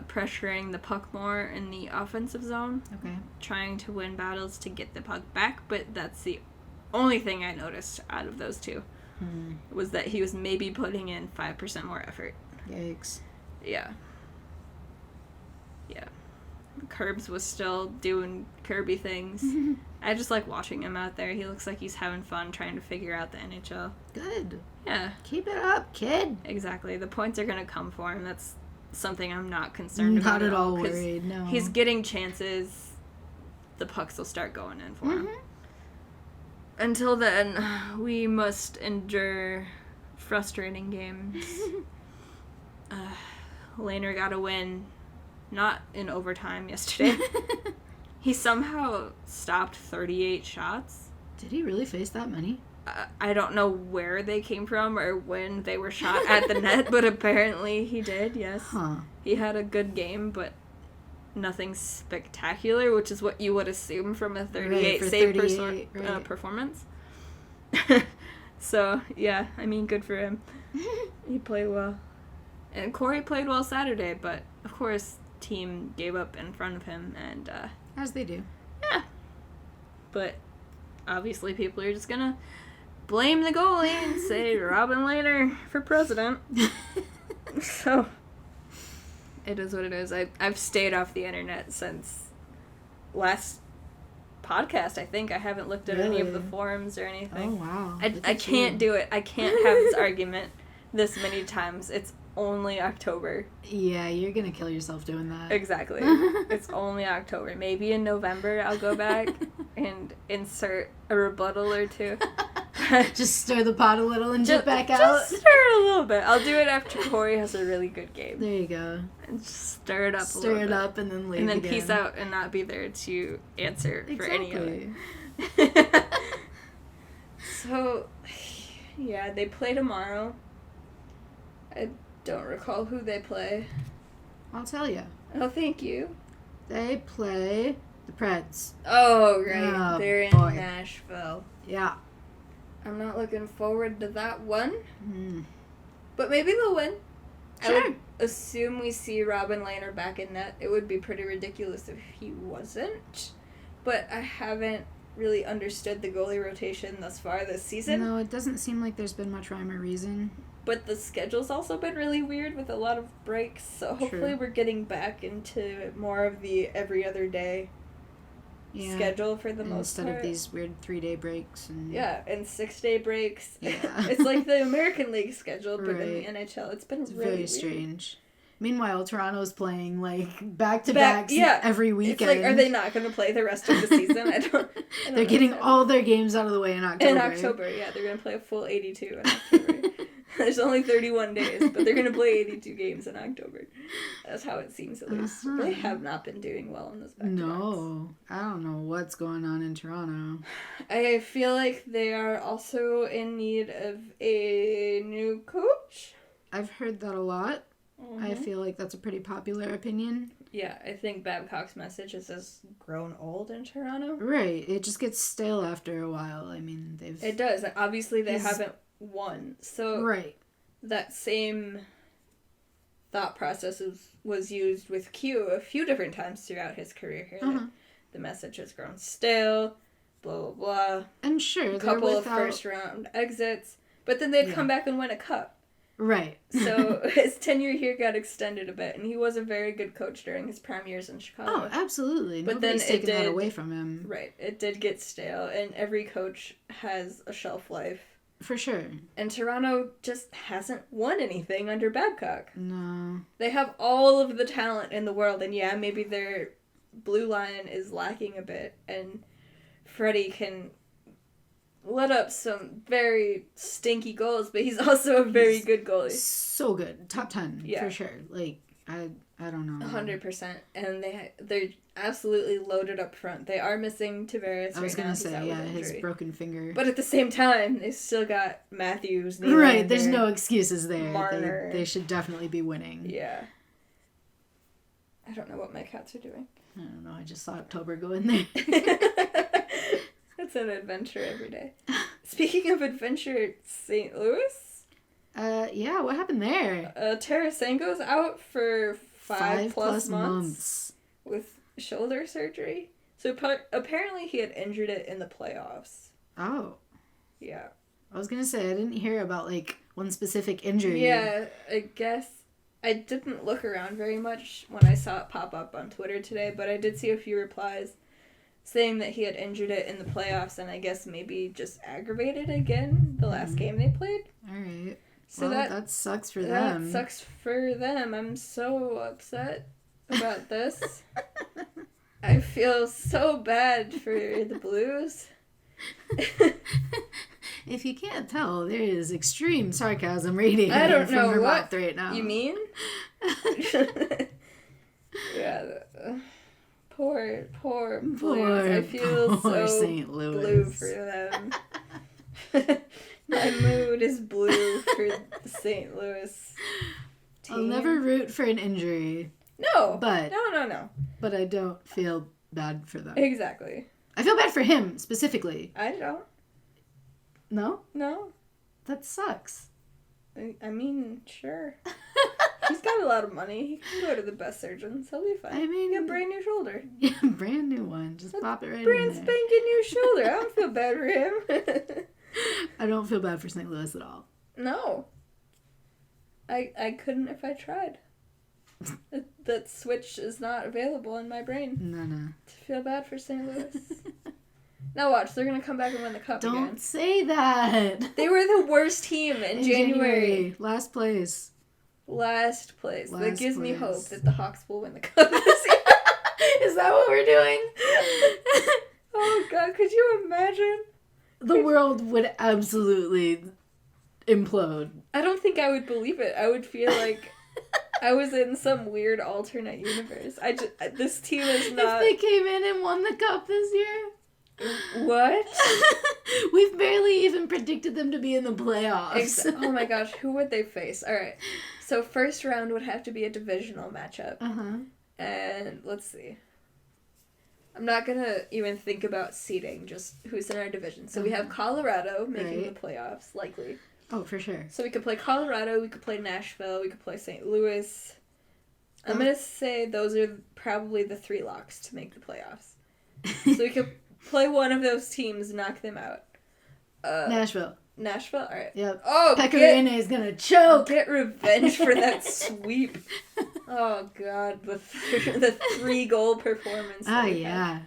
pressuring the puck more in the offensive zone. Okay. Trying to win battles to get the puck back, but that's the only thing I noticed out of those two. Was that he was maybe putting in 5% more effort. Yikes. Yeah. Curbs was still doing Kirby things. I just like watching him out there. He looks like he's having fun trying to figure out the NHL. Good. Yeah. Keep it up, kid. Exactly. The points are going to come for him. That's something I'm not concerned about. Not at all worried, no. He's getting chances. The pucks will start going in for him. Until then, we must endure frustrating games. Lehner got a win, not in overtime yesterday. He somehow stopped 38 shots. Did he really face that many? I don't know where they came from or when they were shot at the net, but apparently he did, yes. Huh. He had a good game, but nothing spectacular, which is what you would assume from a 38 performance. So, yeah, I mean, good for him. He played well. And Corey played well Saturday, but, of course, team gave up in front of him, and, as they do. Yeah. But, obviously, people are just gonna blame the goalie and say Robin Lehner for president. So, it is what it is. I've stayed off the internet since last podcast, I think. I haven't looked at any of the forums or anything. Oh, wow. I can't do it. I can't have this argument this many times. It's only October. Yeah, you're gonna kill yourself doing that. Exactly. It's only October. Maybe in November I'll go back and insert a rebuttal or two. Just stir the pot a little and dip back out. Just stir it a little bit. I'll do it after Corey has a really good game. There you go. And just stir it up a little bit. Stir it up and then leave and then again. peace out and not be there to answer for any of it. So, yeah, they play tomorrow. I don't recall who they play. I'll tell you. Oh, thank you. They play the Preds. Oh, right. Oh, they're in boy. Nashville. Yeah. I'm not looking forward to that one. Mm. But maybe they'll win. Sure. I would assume we see Robin Lehner back in net. It would be pretty ridiculous if he wasn't. But I haven't really understood the goalie rotation thus far this season. No, it doesn't seem like there's been much rhyme or reason. But the schedule's also been really weird with a lot of breaks, so hopefully we're getting back into more of the every other day schedule for the most part. Instead of these weird 3-day breaks. And 6-day breaks. Yeah. It's like the American League schedule, but Right. in the NHL. It's been really very weird. strange. Meanwhile, Toronto's playing, like, back-to-backs every weekend. It's like, are they not going to play the rest of the season? I don't They're getting all their games out of the way in October. In October, yeah. They're going to play a full 82 in October. There's only 31 days, but they're going to play 82 games in October. That's how it seems, at least. They have not been doing well in this back-to-backs. No. I don't know what's going on in Toronto. I feel like they are also in need of a new coach. I've heard that a lot. Mm-hmm. I feel like that's a pretty popular opinion. Yeah, I think Babcock's message is has grown old in Toronto. Right. It just gets stale after a while. I mean, It does. Obviously, they haven't won. So right. That same thought process was used with Q a few different times throughout his career here. The message has grown stale. blah, blah, blah. And sure, A couple of first-round exits. But then they'd come back and win a cup. Right. So his tenure here got extended a bit, and he was a very good coach during his prime years in Chicago. Oh, absolutely. But Nobody's then taken that away from him. Right. It did get stale, and every coach has a shelf life. For sure. And Toronto just hasn't won anything under Babcock. No. They have all of the talent in the world, and yeah, maybe their blue line is lacking a bit, and Freddie can let up some very stinky goals, but he's also a very good goalie. So good. Top 10, for sure. Like, I don't know. 100%. And they're absolutely loaded up front. They are missing Tavares. I was going to say, his broken finger. But at the same time, they still got Matthews. Nylander, right, there's no excuses there. Marner. They should definitely be winning. Yeah. I don't know what my cats are doing. I don't know, I just saw October go in there. It's an adventure every day. Speaking of adventure, St. Louis? Yeah, what happened there? Tarasenko's out for 5 plus months months with shoulder surgery. So apparently he had injured it in the playoffs. Oh. Yeah. I was gonna say, I didn't hear about, like, one specific injury. Yeah, I guess I didn't look around very much when I saw it pop up on Twitter today, but I did see a few replies saying that he had injured it in the playoffs and I guess maybe just aggravated again the last game they played. Alright. So well, that sucks for them. That sucks for them. I'm so upset about this. I feel so bad for the Blues. If you can't tell, there is extreme sarcasm radiating from her mouth right now. You mean? Yeah. Poor Blues. I feel so St. Louis. blue for them. My mood is blue for the St. Louis team. I'll never root for an injury. No. But No. But I don't feel bad for them. Exactly. I feel bad for him, specifically. I don't. No? No. That sucks. I mean, sure. He's got a lot of money. He can go to the best surgeons. He'll be fine. I mean... He got a brand new shoulder. Yeah, brand new one. Just pop it right in Brand there. spanking new shoulder. I don't feel bad for him. I don't feel bad for St. Louis at all. No. I couldn't if I tried. That switch is not available in my brain. No. To feel bad for St. Louis. Now watch, they're going to come back and win the cup again. Don't say that. They were the worst team in January. Last place. That gives me hope that the Hawks will win the cup this year. Is that what we're doing? Oh, God, could you imagine? The world would absolutely implode. I don't think I would believe it. I would feel like I was in some weird alternate universe. This team is not... If they came in and won the cup this year... What? We've barely even predicted them to be in the playoffs. Oh my gosh, who would they face? Alright, so first round would have to be a divisional matchup. Uh-huh. And let's see. I'm not gonna even think about seeding, just who's in our division. So we have Colorado making the playoffs, likely. Oh, for sure. So we could play Colorado, we could play Nashville, we could play St. Louis. I'm gonna say those are probably the 3 locks to make the playoffs. So we could play one of those teams, knock them out. Nashville. Alright. Yep. Oh, Pecorine is gonna choke. Get revenge for that sweep. Oh, God. The 3-goal performance. Oh, yeah.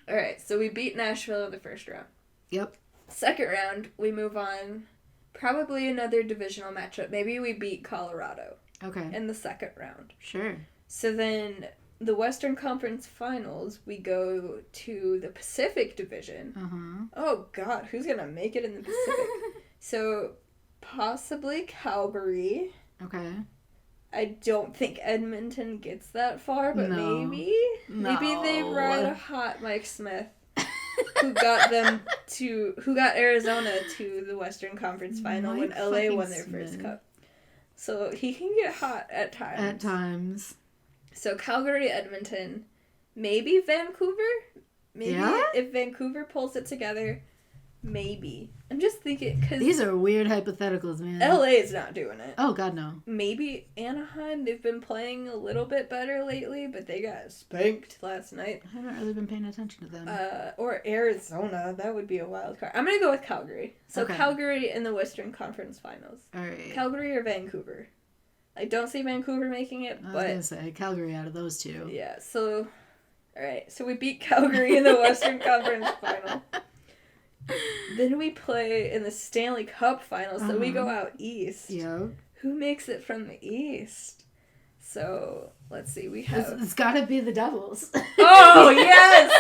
Alright, so we beat Nashville in the first round. Yep. Second round, we move on. Probably another divisional matchup. Maybe we beat Colorado. Okay. In the second round. Sure. So then... the Western Conference Finals, we go to the Pacific Division. Uh-huh. Oh, God, who's going to make it in the Pacific? So, possibly Calgary. Okay. I don't think Edmonton gets that far, but maybe. No. Maybe they ride a hot Mike Smith, who got Arizona to the Western Conference Final when LA won their first cup. So, he can get hot at times. So, Calgary, Edmonton, maybe Vancouver? Maybe if Vancouver pulls it together. Maybe. I'm just thinking, because... These are weird hypotheticals, man. LA is not doing it. Oh, God, no. Maybe Anaheim, they've been playing a little bit better lately, but they got spanked last night. I haven't really been paying attention to them. Or Arizona, that would be a wild card. I'm going to go with Calgary. So Okay. Calgary in the Western Conference Finals. All right. Calgary or Vancouver? I don't see Vancouver making it, I was but... going to say Calgary out of those two. Yeah, so... Alright, so we beat Calgary in the Western Conference Final. Then we play in the Stanley Cup Final, so we go out east. Yeah. Who makes it from the east? So, let's see, we have... It's got to be the Devils. Oh, yes!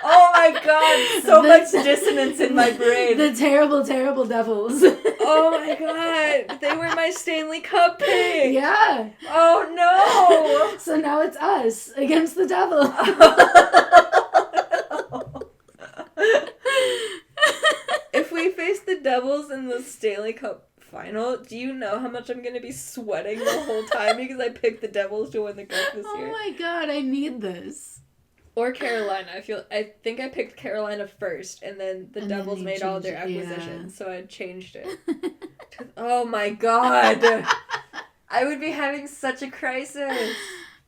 Oh my god, so much dissonance in my brain. The terrible, terrible Devils. Oh my god, they were my Stanley Cup pick. Yeah. Oh no! So now it's us against the Devils. If we face the Devils in the Stanley Cup Final, do you know how much I'm going to be sweating the whole time because I picked the Devils to win the Cup this year? Oh my god, I need this. Or Carolina. I think I picked Carolina first, and then the Devils made all their acquisitions, so I changed it. Oh my god! I would be having such a crisis.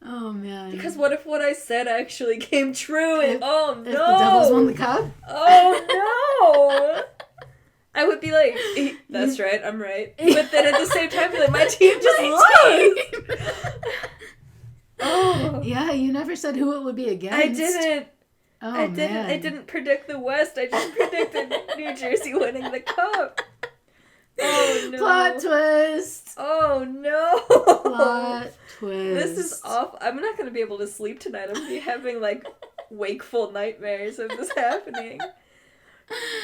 Oh man. Because what if what I said actually came true? And oh no! If the Devils won the Cup? Oh no! I would be like, that's right, I'm right. But then at the same time, like, my team just lost. Oh. Yeah, you never said who it would be against. I didn't. Oh, I didn't. man. I didn't predict the West. I just predicted New Jersey winning the Cup. Oh no! Plot twist. Oh no! Plot twist. This is awful. I'm not gonna be able to sleep tonight. I'm gonna be having like wakeful nightmares of this happening.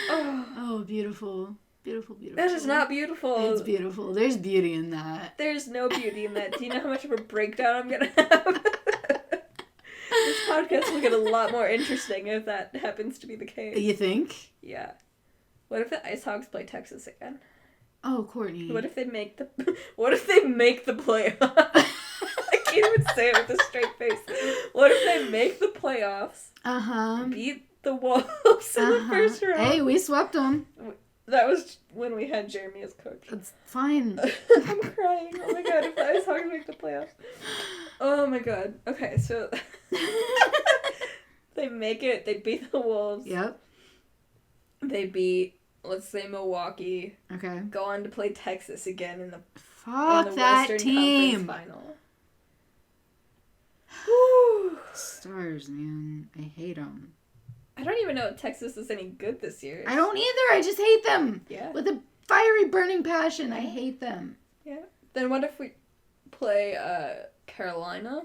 Oh, beautiful. Beautiful, beautiful. That is not beautiful. It's beautiful. There's beauty in that. There's no beauty in that. Do you know how much of a breakdown I'm gonna have? This podcast will get a lot more interesting if that happens to be the case. You think? Yeah. What if the IceHogs play Texas again? Oh, Courtney. What if they make the playoffs? I can't even say it with a straight face. What if they make the playoffs? Beat the Wolves in the first round. Hey, we swept them. That was when we had Jeremy as coach. It's fine. I'm crying. Oh my god, if the IceHogs make the playoffs. Oh my god. Okay, so they make it. They beat the Wolves. Yep. They beat, let's say, Milwaukee. Okay. Go on to play Texas again in the that Western team. Conference Final. Stars, man. I hate them. I don't even know if Texas is any good this year. I don't either. I just hate them. Yeah. With a fiery, burning passion. I hate them. Yeah. Then what if we play Carolina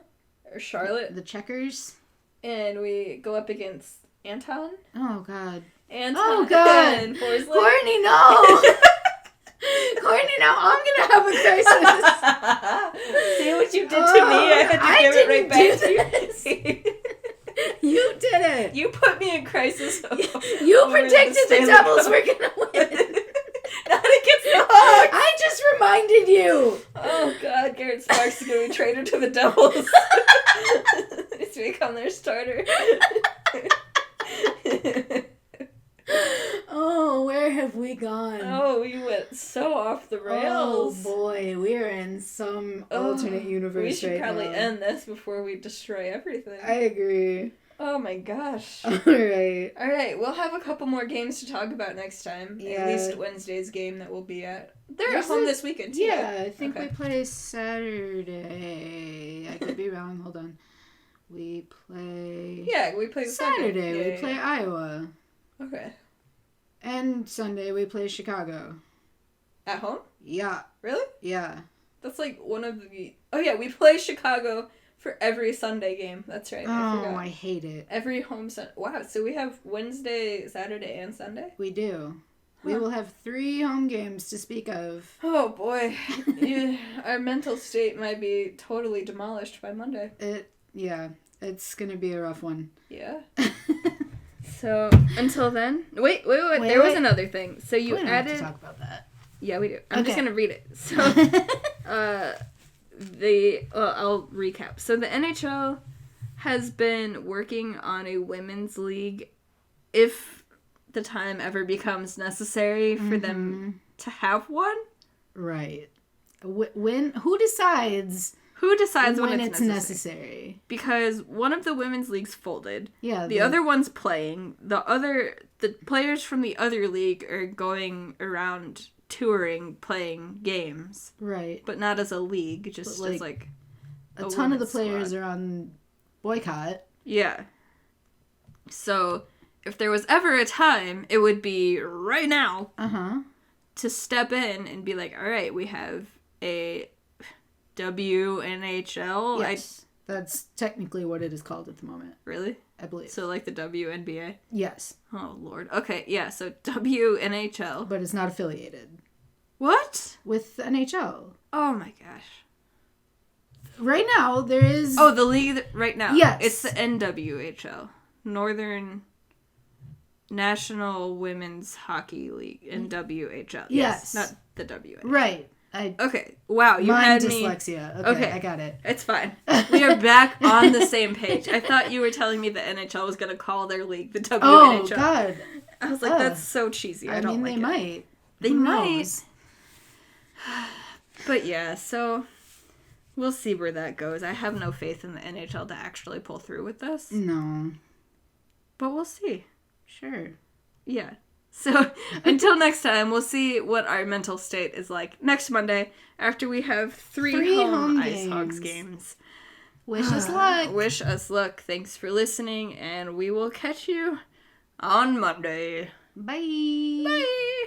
or Charlotte? The Checkers? And we go up against Anton? Oh, God. Anton. Oh, God. And Forsling. Courtney, no. Courtney, now I'm going to have a crisis. See what you did to me? I had to give it right back to you. You did it. You put me in crisis. You predicted the Devils were going to win. Not against the Hawks. I just reminded you. Oh, God. Garrett Sparks is going to be traded to the Devils. He's to become their starter. Oh, where have we gone? Oh, we went so off the rails. Oh, boy. We are in some alternate universe we should right probably now. end this before we destroy everything. I agree. Oh, my gosh. All right. All right, we'll have a couple more games to talk about next time. Yeah. At least Wednesday's game that we'll be at. They're This at home is- this weekend, too. Yeah, I think Okay. we play Saturday. I could be wrong. Hold on. We play... Yeah, we play Saturday. Yeah, we play Iowa. Okay. And Sunday we play Chicago. At home? Yeah. Really? Yeah. That's like one of the... Oh, yeah, we play Chicago for every Sunday game. That's right. I Oh, forgot. I hate it. Every home Sunday. Wow, so we have Wednesday, Saturday, and Sunday? We do. Huh. We will have 3 home games to speak of. Oh, boy. Yeah, our mental state might be totally demolished by Monday. Yeah, it's gonna be a rough one. Yeah. So, until then... Wait. There was another thing. So you we don't added... have to talk about that. Yeah, we do. I'm just Okay. going to read it. So, I'll recap. So the NHL has been working on a women's league. If the time ever becomes necessary for them to have one. Right. Who decides? Who decides when it's necessary? Because one of the women's leagues folded. Yeah. The other one's playing. The players from the other league are going around touring, playing games. Right. But not as a league, just as like a ton of the players are on boycott. Yeah. So if there was ever a time, it would be right now. To step in and be like, all right, we have a WNHL. Yes, that's technically what it is called at the moment. Really? I believe. So like the WNBA? Yes. Oh, Lord. Okay, yeah, so WNHL. But it's not affiliated. What? With the NHL. Oh my gosh. Right now, there is... Oh, the league right now. Yes. It's the NWHL. Northern National Women's Hockey League, NWHL. Yes. Not the WNHL. Right. Okay. Wow, you had me. Dyslexia. Okay, I got it. It's fine. We are back on the same page. I thought you were telling me the NHL was going to call their league the WNHL. Oh, God. I was like, that's so cheesy. I don't like it. They might. They might. But yeah, so we'll see where that goes. I have no faith in the NHL to actually pull through with this. No. But we'll see. Sure. Yeah. So, until next time, we'll see what our mental state is like next Monday after we have three home IceHogs games. Wish us luck. Wish us luck. Thanks for listening, and we will catch you on Monday. Bye. Bye.